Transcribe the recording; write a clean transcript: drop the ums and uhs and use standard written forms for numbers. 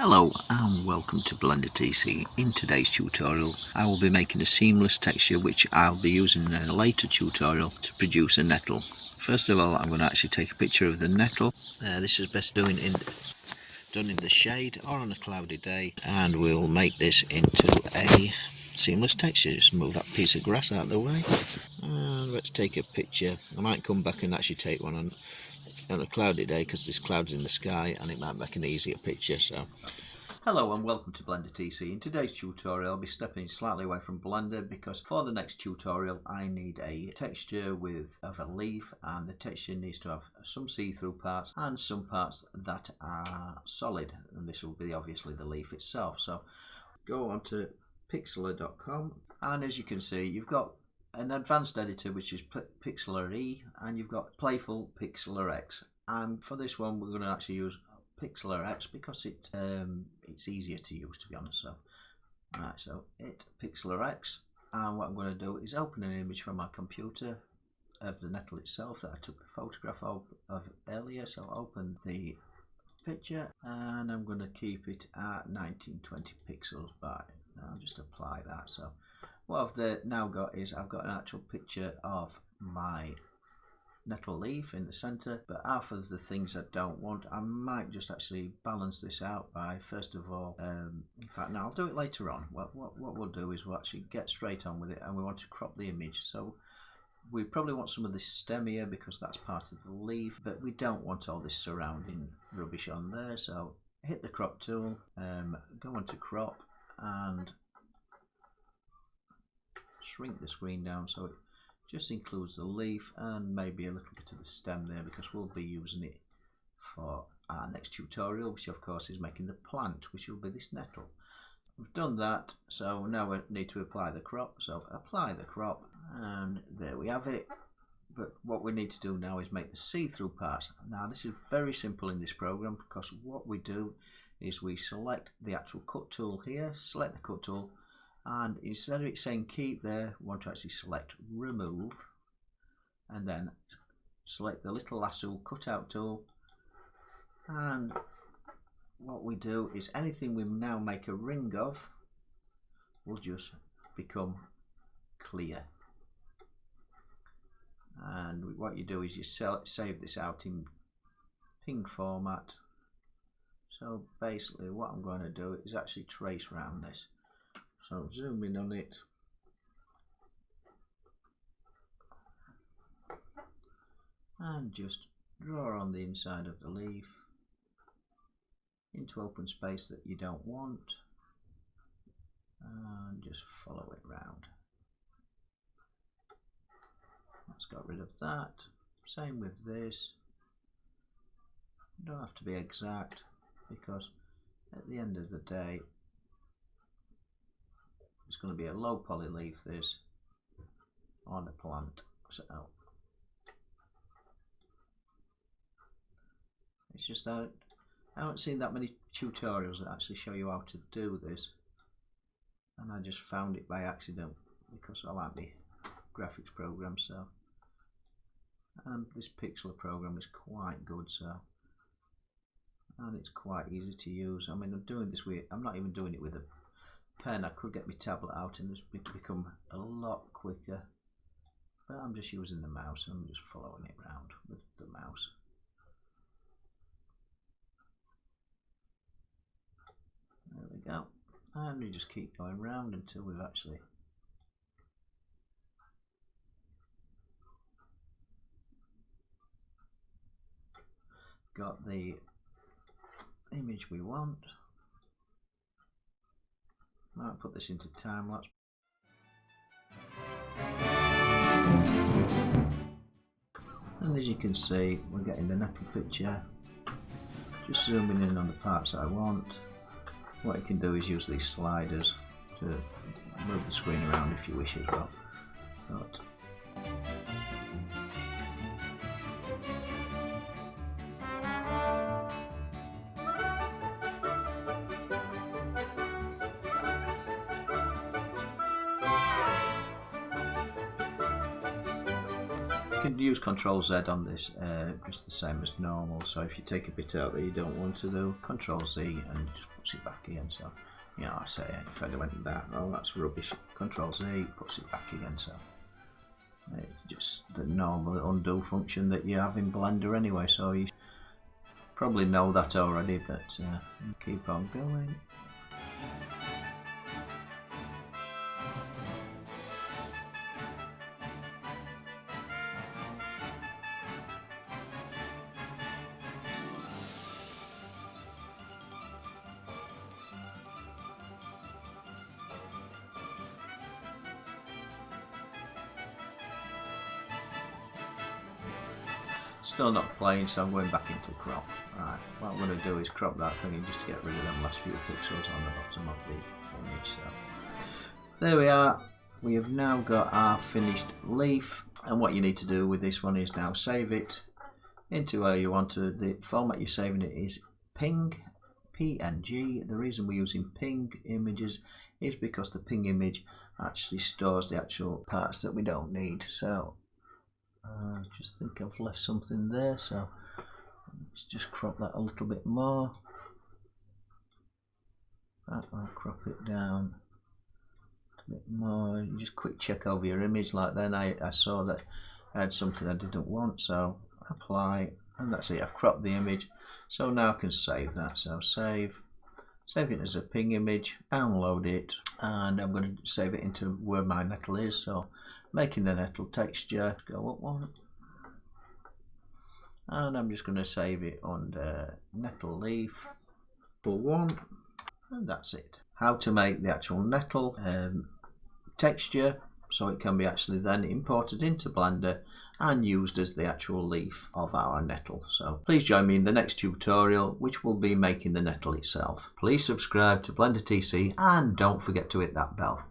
Hello and welcome to Blender TC. In today's tutorial I will be making a seamless texture which I'll be using in a later tutorial to produce a nettle. First of all, I'm going to actually take a picture of the nettle. This is best done in the shade or on a cloudy day, and we'll make this into a seamless texture. Just move that piece of grass out of the way and let's take a picture. I might come back and actually take one on a cloudy day because there's clouds in the sky and it might make an easier picture. So hello and welcome to Blender TC. In today's tutorial I'll be stepping slightly away from Blender because for the next tutorial I need a texture of a leaf, and the texture needs to have some see-through parts and some parts that are solid, and this will be obviously the leaf itself. So go on to pixlr.com, and as you can see you've got an advanced editor which is Pixlr E, and you've got Playful Pixlr X, and for this one we're going to actually use Pixlr X because it's easier to use, to be honest. So Pixlr X, and what I'm going to do is open an image from my computer of the nettle itself that I took the photograph of earlier. So Open the picture and I'm going to keep it at 1920 pixels by. Now I'll just apply that. So what I've now got is I've got an actual picture of my nettle leaf in the center, but half of the things I don't want, I might just actually balance this out by, first of all, in fact no, I'll do it later on. What we'll do is we'll actually get straight on with it, and we want to crop the image. So we probably want some of this stem here because that's part of the leaf, but we don't want all this surrounding rubbish on there. So hit the crop tool, go on to crop and shrink the screen down so it just includes the leaf and maybe a little bit of the stem there, because we'll be using it for our next tutorial, which of course is making the plant, which will be this nettle. We've done that, so now we need to apply the crop. So apply the crop, and there we have it. But what we need to do now is make the see-through part. Now this is very simple in this program, because what we do is we select the actual cut tool here, select the cut tool, and instead of it saying keep there, we want to actually select remove, and then select the little lasso cutout tool, and what we do is anything we now make a ring of will just become clear. And what you do is you save this out in ping format. So basically what I'm going to do is actually trace around this. So zoom in on it, and just draw on the inside of the leaf into open space that you don't want, and just follow it round. Let's get rid of that. Same with this. You don't have to be exact, because at the end of the day it's going to be a low poly leaf this on a plant. So it's just I haven't seen that many tutorials that actually show you how to do this, and I just found it by accident because I like the graphics program. So this Pixlr program is quite good, so, and it's quite easy to use. I mean, I'm not even doing it with a pen. I could get my tablet out and just become a lot quicker, but I'm just using the mouse and I'm just following it around with the mouse. There we go, and we just keep going round until we've actually got the image we want. Might put this into time lapse. And as you can see, we're getting the nettle picture. Just zooming in on the parts that I want. What you can do is use these sliders to move the screen around if you wish as well. But can use Control Z on this, just the same as normal. So if you take a bit out that you don't want to do, Control Z and just puts it back in. So, you know, I say if I went back, oh that's rubbish. Control Z puts it back again. So it's just the normal undo function that you have in Blender anyway. So you probably know that already, but keep on going. Still not playing, so I'm going back into crop. Right, what I'm going to do is crop that thing just to get rid of them last few pixels on the bottom of the image. So there we are. We have now got our finished leaf, and what you need to do with this one is now save it into where you want to. The format you're saving it is PNG. The reason we're using ping images is because the ping image actually stores the actual parts that we don't need. So I just think I've left something there, so let's just crop that a little bit more. I'll crop it down a bit more. You just quick check over your image. Like then I saw that I had something I didn't want, so apply, and that's it. I've cropped the image, so now I can save that. So save it as a ping image, download it, and I'm going to save it into where my nettle is. So making the nettle texture, go up one, and I'm just going to save it under nettle leaf for one, and that's it. How to make the actual nettle texture so it can be actually then imported into Blender and used as the actual leaf of our nettle. So please join me in the next tutorial, which will be making the nettle itself. Please subscribe to Blender TC and don't forget to hit that bell.